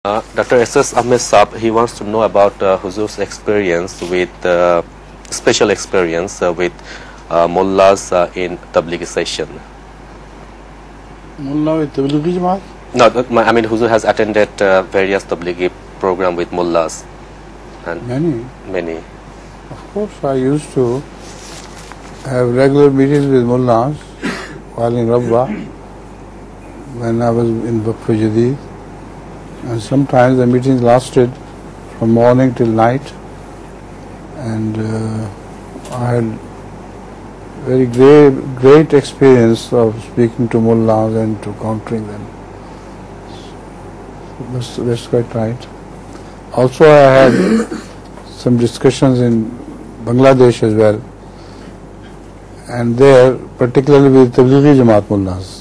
Dr. S.S. Ahmed Saab, he wants to know about Huzur's experience with, special experience with mullahs in Tablighi session. Mullah with Tablighi Jamaat? No, I mean Huzur has attended various Tablighi program with mullahs. And Many. Of course, I used to have regular meetings with mullahs while in Rabwa when I was in Waqf Jadid. And sometimes the meetings lasted from morning till night, and I had very great experience of speaking to mullahs and to countering them. So that's quite right. Also, I had some discussions in Bangladesh as well, and there, particularly with Tablighi Jamaat mullahs.